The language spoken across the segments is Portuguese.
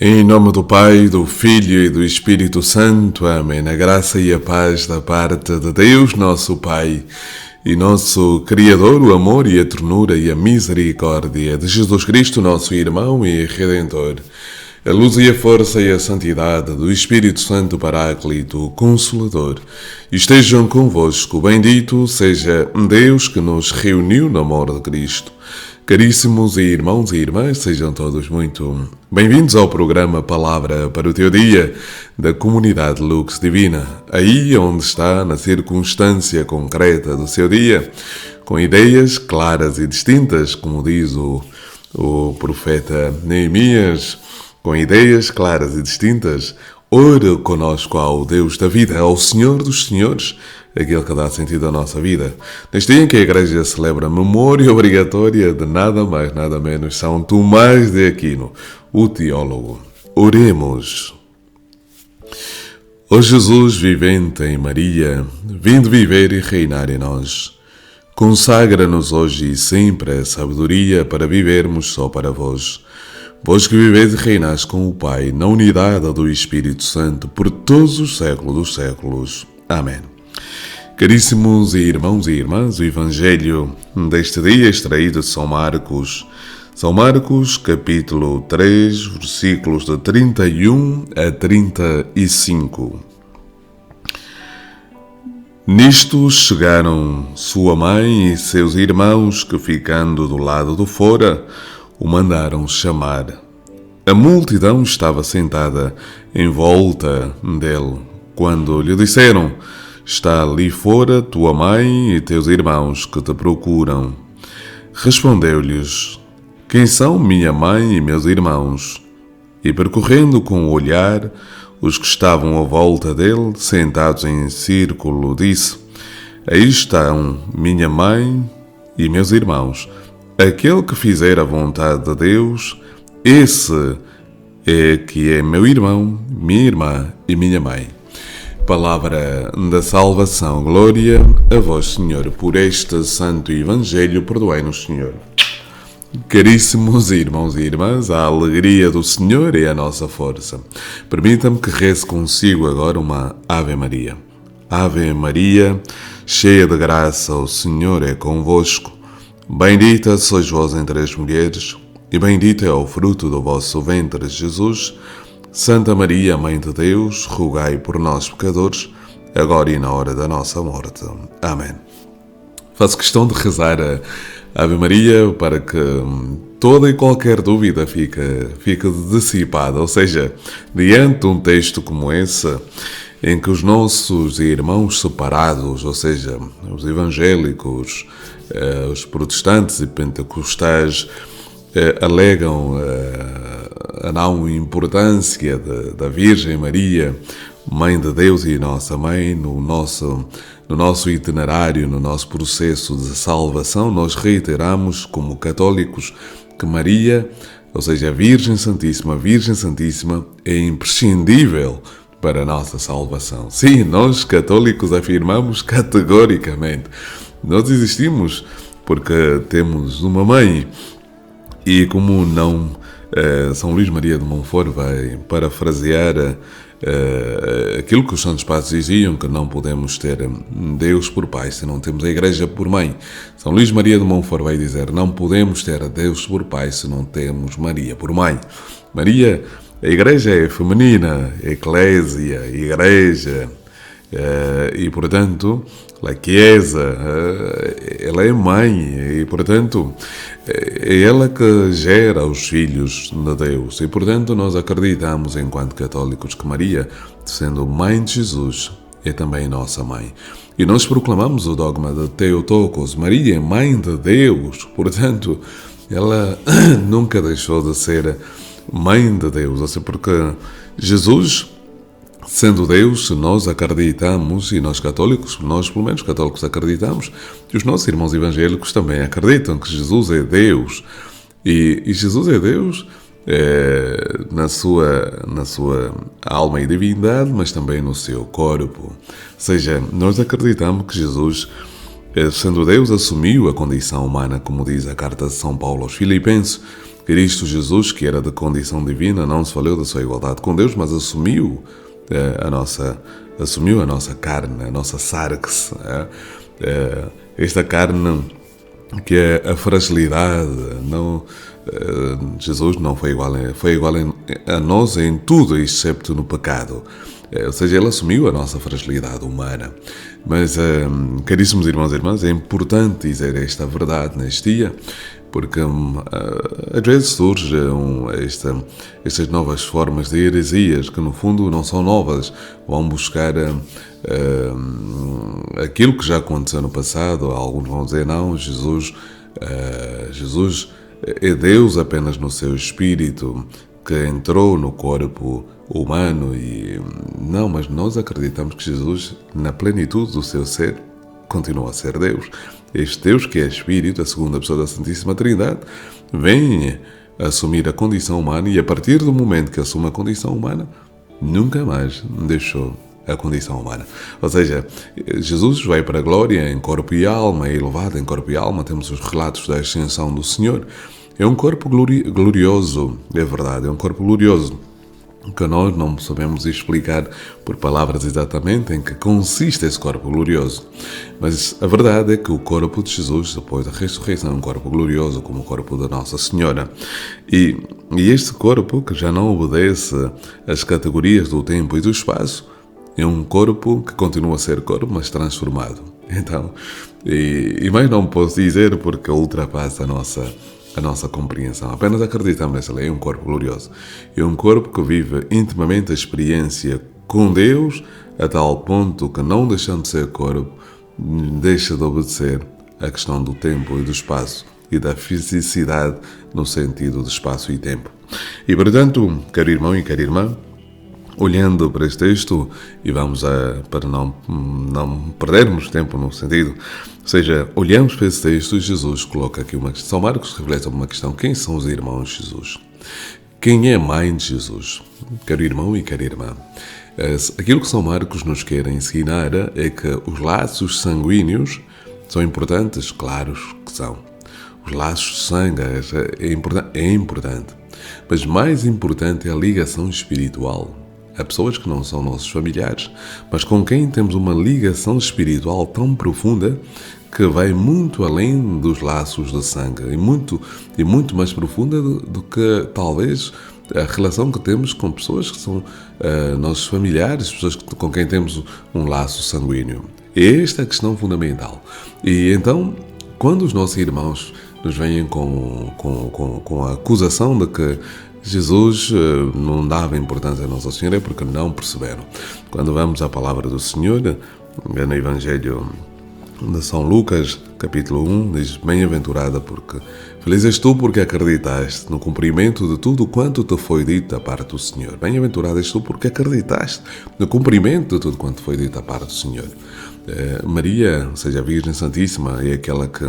Em nome do Pai, do Filho e do Espírito Santo. Amém. A graça e a paz da parte de Deus, nosso Pai, e nosso Criador, o amor e a ternura e a misericórdia de Jesus Cristo, nosso irmão e Redentor. A luz e a força e a santidade do Espírito Santo Paráclito, Consolador, estejam convosco. Bendito seja Deus que nos reuniu no amor de Cristo. Caríssimos irmãos e irmãs, sejam todos muito bem-vindos ao programa Palavra para o Teu Dia, da comunidade Lux Divina. Aí onde está, na circunstância concreta do seu dia, com ideias claras e distintas, como diz o profeta Neemias, com ideias claras e distintas, ora conosco ao Deus da vida, ao Senhor dos Senhores, aquele que dá sentido à nossa vida. Neste dia em que a Igreja celebra a memória obrigatória de nada mais, nada menos, São Tomás de Aquino, o teólogo. Oremos. Ó Jesus vivente em Maria, vinde viver e reinar em nós. Consagra-nos hoje e sempre a sabedoria para vivermos só para vós. Vós que viveis e reinais com o Pai, na unidade do Espírito Santo, por todos os séculos dos séculos. Amém. Caríssimos irmãos e irmãs, o Evangelho deste dia extraído de São Marcos, capítulo 3, versículos de 31 a 35. Nisto chegaram sua mãe e seus irmãos, que ficando do lado de fora, o mandaram chamar. A multidão estava sentada em volta dele, quando lhe disseram: está ali fora tua mãe e teus irmãos que te procuram. Respondeu-lhes: quem são minha mãe e meus irmãos? E percorrendo com o olhar os que estavam à volta dele, sentados em círculo, disse: aí estão minha mãe e meus irmãos. Aquele que fizer a vontade de Deus, esse é que é meu irmão, minha irmã e minha mãe. Palavra da salvação, glória a vós, Senhor. Por este santo Evangelho, perdoai-nos, Senhor. Caríssimos irmãos e irmãs, a alegria do Senhor é a nossa força. Permita-me que reze consigo agora uma Ave Maria. Ave Maria, cheia de graça, o Senhor é convosco. Bendita sois vós entre as mulheres, e bendito é o fruto do vosso ventre, Jesus. Santa Maria, Mãe de Deus, rogai por nós, pecadores, agora e na hora da nossa morte. Amém. Faço questão de rezar a Ave Maria para que toda e qualquer dúvida fique dissipada, ou seja, diante de um texto como esse, em que os nossos irmãos separados, ou seja, os evangélicos, os protestantes e pentecostais, alegam a não importância da Virgem Maria, Mãe de Deus e Nossa Mãe, no nosso itinerário, no nosso processo de salvação. Nós reiteramos, como católicos, que Maria, ou seja, a Virgem Santíssima, é imprescindível para a nossa salvação. Sim, nós católicos afirmamos categoricamente. Nós existimos porque temos uma mãe. E como não São Luís Maria de Montfort vai parafrasear aquilo que os santos padres diziam, que não podemos ter Deus por pai se não temos a Igreja por mãe. São Luís Maria de Montfort vai dizer: não podemos ter Deus por pai se não temos Maria por mãe. Maria, a Igreja é feminina, eclésia, Igreja, e portanto, la Chiesa, ela é mãe, e portanto é ela que gera os filhos de Deus. E portanto nós acreditamos, enquanto católicos, que Maria, sendo mãe de Jesus, é também nossa mãe. E nós proclamamos o dogma de Theotokos: Maria é mãe de Deus. Portanto, ela nunca deixou de ser mãe de Deus, ou seja, porque Jesus, sendo Deus, nós acreditamos, e nós católicos, nós pelo menos católicos acreditamos, que os nossos irmãos evangélicos também acreditam que Jesus é Deus. E Jesus é Deus na sua alma e divindade, mas também no seu corpo. Ou seja, nós acreditamos que Jesus, sendo Deus, assumiu a condição humana, como diz a carta de São Paulo aos Filipenses, Cristo Jesus, que era de condição divina, não se valeu da sua igualdade com Deus, mas assumiu a nossa carne, a nossa sarx, esta carne que é a fragilidade. Não, Jesus não foi igual a nós em tudo, excepto no pecado. Ou seja, ele assumiu a nossa fragilidade humana. Mas, caríssimos irmãos e irmãs, é importante dizer esta verdade neste dia, porque às vezes surgem estas novas formas de heresias, que no fundo não são novas, vão buscar aquilo que já aconteceu no passado. Alguns vão dizer, não, Jesus é Deus apenas no seu espírito, que entrou no corpo humano. E não, mas nós acreditamos que Jesus, na plenitude do seu ser, continua a ser Deus. Este Deus, que é Espírito, a segunda pessoa da Santíssima Trindade, vem assumir a condição humana, e a partir do momento que assume a condição humana, nunca mais deixou a condição humana. Ou seja, Jesus vai para a glória em corpo e alma, é elevado em corpo e alma. Temos os relatos da ascensão do Senhor. É um corpo glorioso, é verdade, é um corpo glorioso, que nós não sabemos explicar por palavras exatamente em que consiste esse corpo glorioso. Mas a verdade é que o corpo de Jesus, depois da ressurreição, é um corpo glorioso, como o corpo da Nossa Senhora. E este corpo, que já não obedece às categorias do tempo e do espaço, é um corpo que continua a ser corpo, mas transformado. Então, e mais não posso dizer, porque ultrapassa a nossa compreensão. Apenas acreditamos nessa lei. É um corpo glorioso. É um corpo que vive intimamente a experiência com Deus, a tal ponto que, não deixando de ser corpo, deixa de obedecer à questão do tempo e do espaço e da fisicidade no sentido de espaço e tempo. E, portanto, caro irmão e cara irmã, olhando para este texto, e vamos para não perdermos tempo no sentido, ou seja, olhamos para esse texto e Jesus coloca aqui uma questão. São Marcos reflete sobre uma questão: quem são os irmãos de Jesus? Quem é a mãe de Jesus? Caro irmão e cara irmã, aquilo que São Marcos nos quer ensinar é que os laços sanguíneos são importantes, claros que são. Os laços de sangue é importante, mas mais importante é a ligação espiritual. Há pessoas que não são nossos familiares, mas com quem temos uma ligação espiritual tão profunda que vai muito além dos laços de sangue e muito mais profunda do que talvez a relação que temos com pessoas que são nossos familiares, pessoas com quem temos um laço sanguíneo. É esta a questão fundamental. E então, quando os nossos irmãos nos vêm com a acusação de que Jesus não dava importância a Nossa Senhora, é porque não perceberam. Quando vamos à palavra do Senhor, no Evangelho de São Lucas, capítulo 1, diz: bem-aventurada, porque feliz és tu porque acreditaste no cumprimento de tudo quanto te foi dito da parte do Senhor. Bem-aventurada és tu porque acreditaste no cumprimento de tudo quanto foi dito da parte do Senhor. Maria, ou seja, a Virgem Santíssima, é aquela que,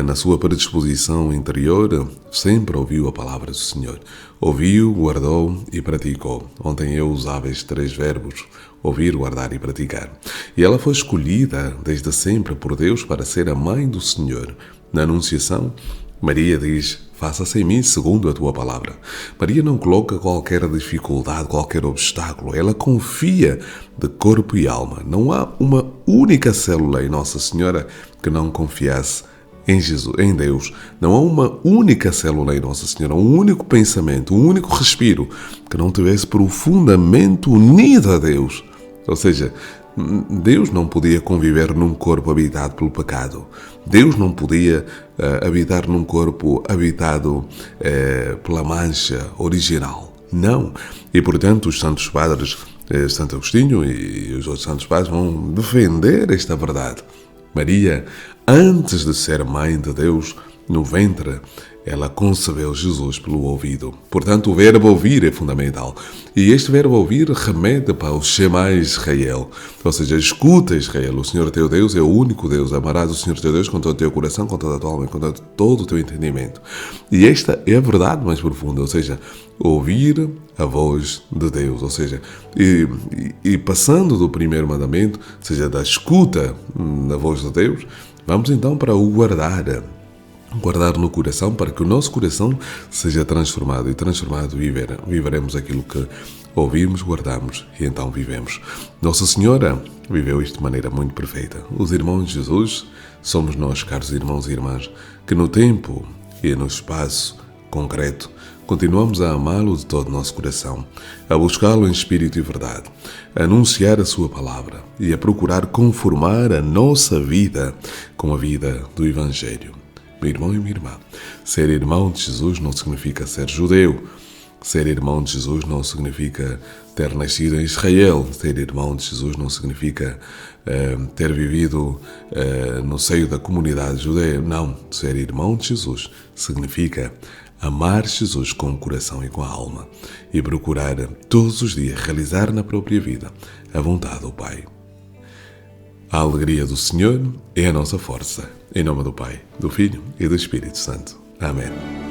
na sua predisposição interior, sempre ouviu a palavra do Senhor. Ouviu, guardou e praticou. Ontem eu usava estes 3 verbos: ouvir, guardar e praticar. E ela foi escolhida desde sempre por Deus para ser a mãe do Senhor. Na Anunciação, Maria diz: faça-se em mim segundo a tua palavra. Maria não coloca qualquer dificuldade, qualquer obstáculo. Ela confia de corpo e alma. Não há uma única célula em Nossa Senhora que não confiasse em Jesus, em Deus. Não há uma única célula em Nossa Senhora, um único pensamento, um único respiro que não tivesse profundamente unido a Deus. Ou seja, Deus não podia conviver num corpo habitado pelo pecado. Deus não podia habitar num corpo habitado pela mancha original. Não. E, portanto, os santos padres, Santo Agostinho e os outros santos padres, vão defender esta verdade. Maria, antes de ser mãe de Deus, no ventre, ela concebeu Jesus pelo ouvido. Portanto, o verbo ouvir é fundamental. E este verbo ouvir remete para o Shema Israel. Ou seja, escuta Israel. O Senhor teu Deus é o único Deus. Amarás o Senhor teu Deus com todo o teu coração, com toda a tua alma e com todo o teu entendimento. E esta é a verdade mais profunda. Ou seja, ouvir a voz de Deus. Ou seja, e passando do primeiro mandamento, ou seja, da escuta da voz de Deus, vamos então para o guardar. guardar no coração para que o nosso coração seja transformado, e transformado viveremos aquilo que ouvimos, guardamos e então vivemos. Nossa Senhora viveu isto de maneira muito perfeita. Os irmãos de Jesus somos nós, caros irmãos e irmãs, que no tempo e no espaço concreto continuamos a amá-lo de todo o nosso coração, a buscá-lo em espírito e verdade, a anunciar a sua palavra e a procurar conformar a nossa vida com a vida do Evangelho. Meu irmão e minha irmã, ser irmão de Jesus não significa ser judeu. Ser irmão de Jesus não significa ter nascido em Israel. Ser irmão de Jesus não significa ter vivido no seio da comunidade judeia. Não, ser irmão de Jesus significa amar Jesus com o coração e com a alma e procurar todos os dias realizar na própria vida a vontade do Pai. A alegria do Senhor é a nossa força. Em nome do Pai, do Filho e do Espírito Santo. Amém.